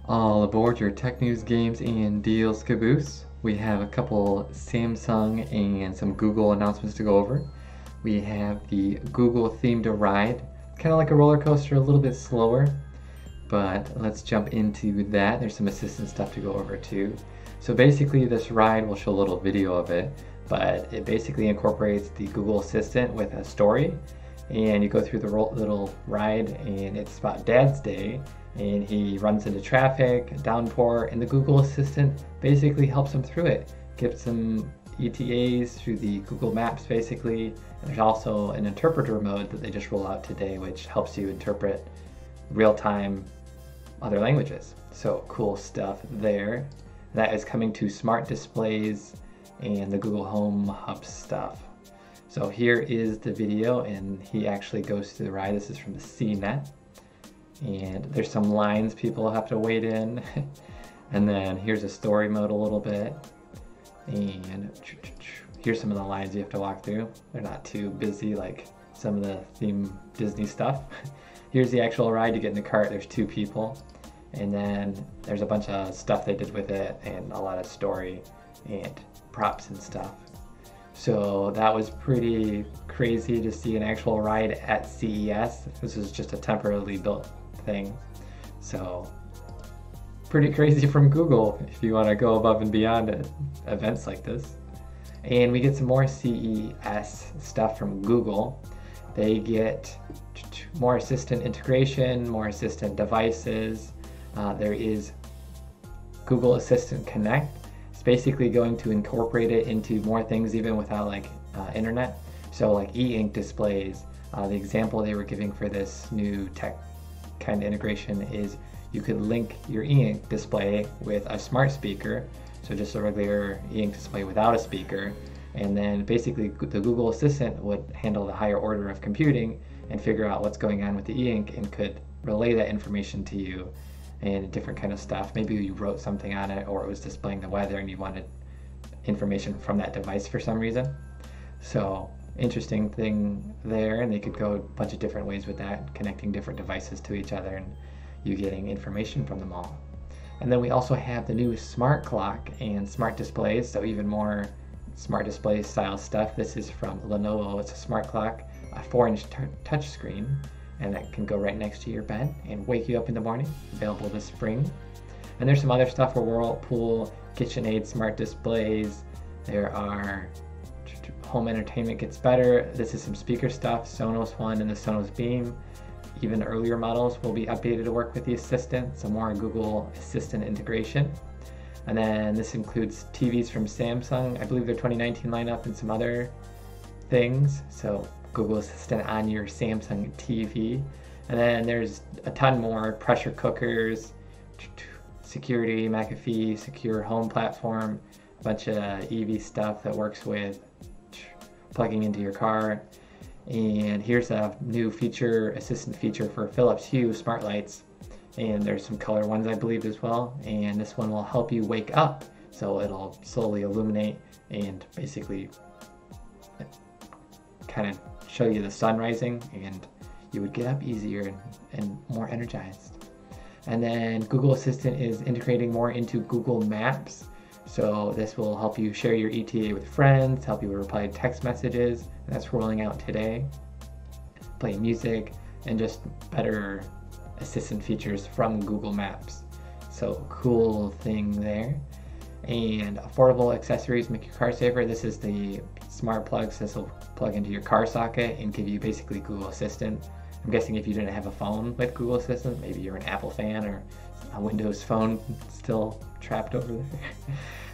All aboard your tech news, games, and deals caboose. We have a couple Samsung and some Google announcements to go over. We have the Google themed ride, kind of like a roller coaster, a little bit slower, but let's jump into that. There's some assistant stuff to go over too. So basically this ride, we'll show a little video of it, but it basically incorporates the Google Assistant with a story, and you go through the little ride, and it's about Dad's Day, and he runs into traffic, downpour, and the Google Assistant basically helps him through it. Gives him ETAs through the Google Maps basically. And there's also an interpreter mode that they just roll out today, which helps you interpret real-time other languages. So cool stuff there. That is coming to smart displays and the Google Home Hub stuff. So here is the video, and he actually goes through the ride. This is from the CNET. And there's some lines people have to wait in. And then here's a story mode a little bit. And here's some of the lines you have to walk through. They're not too busy like some of the theme Disney stuff. Here's the actual ride. You get in the cart, there's 2 people. And then there's a bunch of stuff they did with it, and a lot of story and props and stuff. So that was pretty crazy to see an actual ride at CES. This is just a temporarily built thing. So pretty crazy from Google if you want to go above and beyond at events like this. And we get some more CES stuff from Google. They get more assistant integration, more assistant devices. There is Google Assistant Connect. It's basically going to incorporate it into more things even without like internet. So like e-ink displays. The example they were giving for this new tech kind of integration is you could link your e-ink display with a smart speaker. So just a regular e-ink display without a speaker. And then basically the Google Assistant would handle the higher order of computing and figure out what's going on with the e-ink and could relay that information to you and different kind of stuff. Maybe you wrote something on it, or it was displaying the weather and you wanted information from that device for some reason. So interesting thing there, and they could go a bunch of different ways with that, connecting different devices to each other and you getting information from them all. And then we also have the new smart clock and smart displays, so even more smart display style stuff. This is from Lenovo. It's a smart clock, a 4-inch touch screen, and that can go right next to your bed and wake you up in the morning. Available this spring. And there's some other stuff for Whirlpool, KitchenAid smart displays. There are home entertainment gets better. This is some speaker stuff, Sonos One and the Sonos Beam. Even earlier models will be updated to work with the Assistant, some more Google Assistant integration. And then this includes TVs from Samsung, I believe their 2019 lineup, and some other things. So Google Assistant on your Samsung TV. And then there's a ton more pressure cookers, security, McAfee, secure home platform, a bunch of EV stuff that works with plugging into your car. And here's a new assistant feature for Phillips Hue smart lights. And there's some color ones I believe as well. And this one will help you wake up. So it'll slowly illuminate and basically kind of show you the sun rising, and you would get up easier and more energized. And then Google Assistant is integrating more into Google Maps. So this will help you share your ETA with friends, help you reply to text messages. And that's rolling out today. Play music, and just better assistant features from Google Maps. So cool thing there. And affordable accessories make your car safer. This is the smart plugs. This will plug into your car socket and give you basically Google Assistant. I'm guessing if you didn't have a phone with Google Assistant, maybe you're an Apple fan or a Windows phone still trapped over there.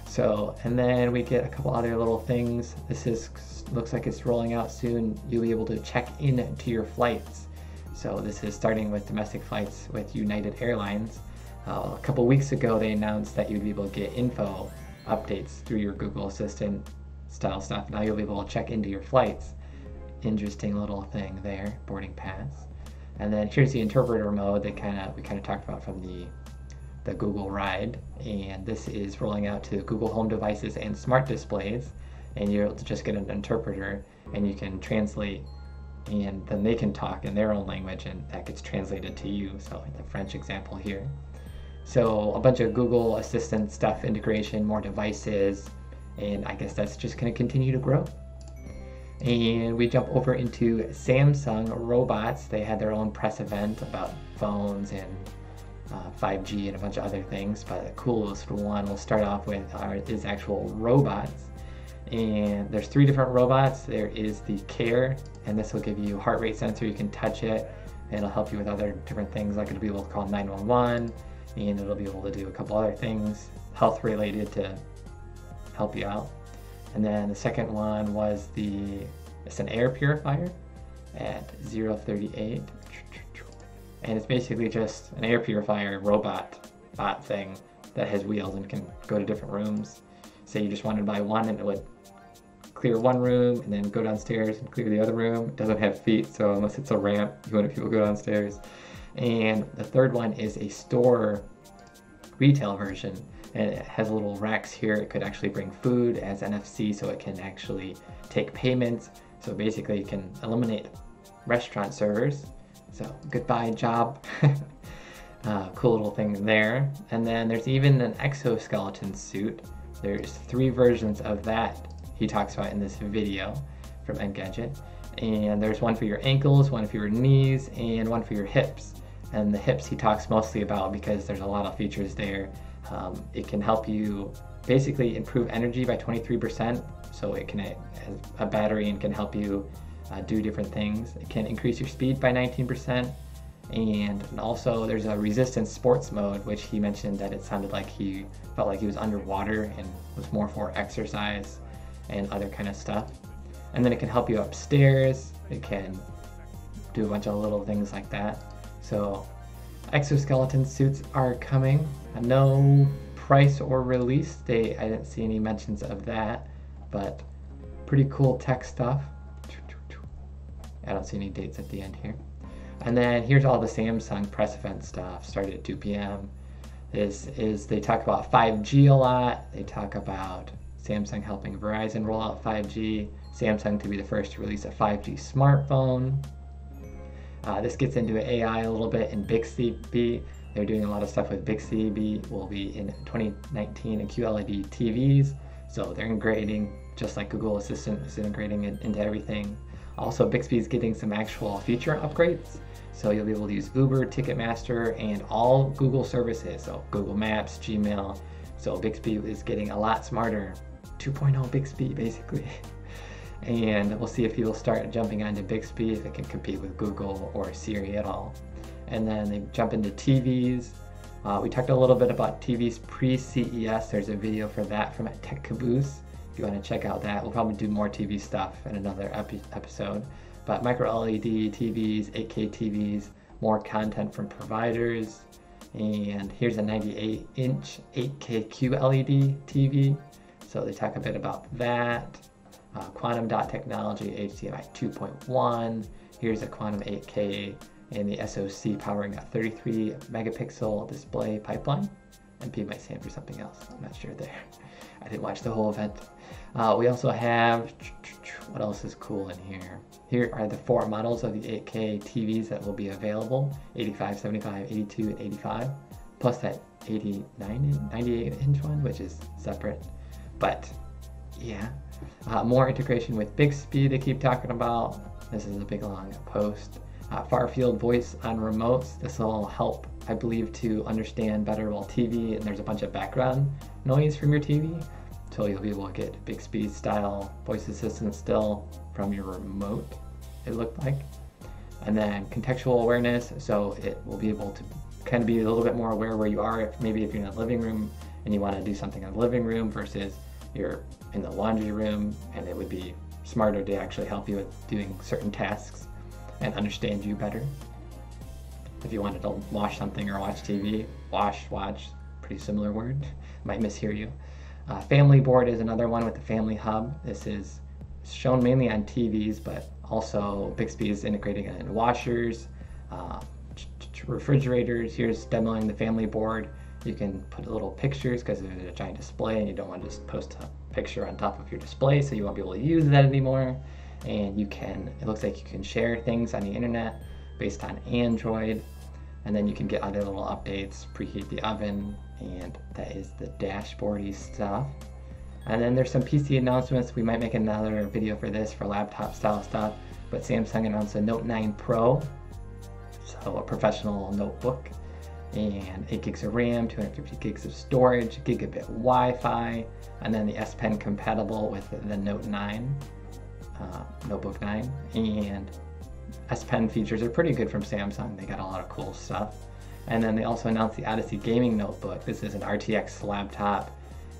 So, and then we get a couple other little things. Looks like it's rolling out soon. You'll be able to check in to your flights. So this is starting with domestic flights with United Airlines. A couple weeks ago, they announced that you'd be able to get info updates through your Google Assistant style stuff. Now you'll be able to check into your flights. Interesting little thing there, boarding pass. And then here's the interpreter mode that we kind of talked about from the Google ride. And this is rolling out to Google Home devices and smart displays. And you'll just get an interpreter, and you can translate, and then they can talk in their own language, and that gets translated to you. So the French example here. So a bunch of Google Assistant stuff, integration, more devices, and I guess that's just going to continue to grow. And we jump over into Samsung robots. They had their own press event about phones and 5G and a bunch of other things, but the coolest one we'll start off with is actual robots. And there's 3 different robots. There is the Care, and this will give you heart rate sensor. You can touch it, and it'll help you with other different things, like it'll be able to call 911, and it'll be able to do a couple other things health related to help you out. And then the second one was it's an air purifier at 038, and it's basically just an air purifier bot thing that has wheels and can go to different rooms. Say you just wanted to buy one, and it would clear one room and then go downstairs and clear the other room. It doesn't have feet, so unless it's a ramp, you want people to go downstairs. And the third one is a store retail version, and it has little racks here. It could actually bring food as NFC, so it can actually take payments. So basically it can eliminate restaurant servers. So goodbye job. Cool little thing there. And then there's even an exoskeleton suit. There's 3 versions of that he talks about in this video from Engadget. And there's one for your ankles, one for your knees, and one for your hips. And the hips he talks mostly about because there's a lot of features there. It can help you basically improve energy by 23%. So it has a battery and can help you do different things. It can increase your speed by 19%. And also there's a resistance sports mode, which he mentioned that it sounded like he felt like he was underwater and was more for exercise and other kind of stuff. And then it can help you upstairs. It can do a bunch of little things like that. So exoskeleton suits are coming. No price or release date. I didn't see any mentions of that, but pretty cool tech stuff. I don't see any dates at the end here. And then here's all the Samsung press event stuff. Started at 2 p.m. They talk about 5G a lot. They talk about Samsung helping Verizon roll out 5G. Samsung to be the first to release a 5G smartphone. This gets into AI a little bit in Bixby. They're doing a lot of stuff with Bixby. Will be in 2019 and QLED TVs. So they're integrating, just like Google Assistant is integrating it into everything. Also, Bixby is getting some actual feature upgrades. So you'll be able to use Uber, Ticketmaster, and all Google services. So Google Maps, Gmail. So Bixby is getting a lot smarter. 2.0 Bixby, basically. And we'll see if people start jumping onto Bixby, if it can compete with Google or Siri at all. And then they jump into TVs. We talked a little bit about TVs pre-CES. There's a video for that from TechCaboose. If you want to check out that, we'll probably do more TV stuff in another episode. But micro LED TVs, 8K TVs, more content from providers. And here's a 98-inch 8K QLED TV. So they talk a bit about that. Quantum dot technology, HDMI 2.1. Here's a quantum 8K and the SoC powering a 33 megapixel display pipeline. MP might stand for something else. I'm not sure there. I didn't watch the whole event. We also have, what else is cool in here? Here are the 4 models of the 8K TVs that will be available: 85, 75, 82, and 85, plus that 98-inch one, which is separate. But yeah, more integration with Bixby they keep talking about. This is a big long post. Far field voice on remotes. This will help, I believe, to understand better while TV and there's a bunch of background noise from your TV. So you'll be able to get Bixby style voice assistant still from your remote, it looked like. And then contextual awareness, so it will be able to kind of be a little bit more aware where you are. If you're in a living room and you want to do something in the living room versus you're in the laundry room, and it would be smarter to actually help you with doing certain tasks and understand you better. If you wanted to wash something or watch TV, watch, pretty similar word, might mishear you. Family board is another one with the Family Hub. This is shown mainly on TVs, but also Bixby is integrating it in washers, refrigerators. Here's demoing the Family board. You can put little pictures because there's a giant display and you don't want to just post a picture on top of your display, so you won't be able to use that anymore. And you can, it looks like you can share things on the internet based on Android. And then you can get other little updates, preheat the oven, and that is the dashboardy stuff. And then there's some PC announcements. We might make another video for this for laptop style stuff, but Samsung announced a Note 9 Pro, so a professional notebook, and 8 gigs of RAM, 250 gigs of storage, gigabit Wi-Fi, and then the S Pen compatible with the Note 9, Notebook 9, and S Pen features are pretty good from Samsung. They got a lot of cool stuff. And then they also announced the Odyssey gaming notebook. This is an RTX laptop.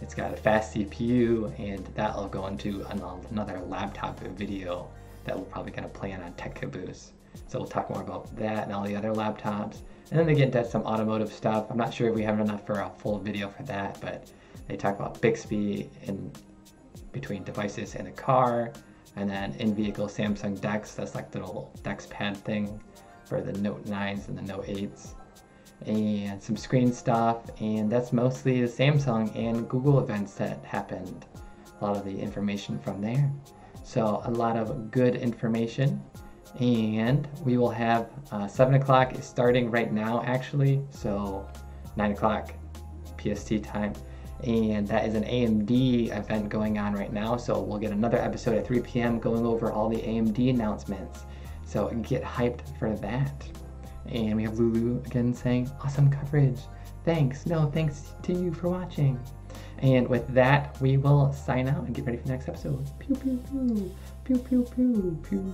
It's got a fast CPU, and that'll go into another laptop video that we're probably going to play on TechCaboose. So we'll talk more about that and all the other laptops. And then they get into some automotive stuff. I'm not sure if we have enough for a full video for that, but they talk about Bixby in between devices in the car, and then in-vehicle Samsung DeX. That's like the little DeX pad thing for the Note 9s and the Note 8s. And some screen stuff, and that's mostly the Samsung and Google events that happened. A lot of the information from there. So a lot of good information, and we will have 7 o'clock is starting right now actually, so 9 o'clock PST time, and that is an AMD event going on right now, so we'll get another episode at 3 p.m. going over all the AMD announcements, so get hyped for that. And we have Lulu again saying, awesome coverage. Thanks. No, thanks to you for watching. And with that, we will sign out and get ready for the next episode. Pew, pew, pew. Pew, pew, pew. Pew, pew.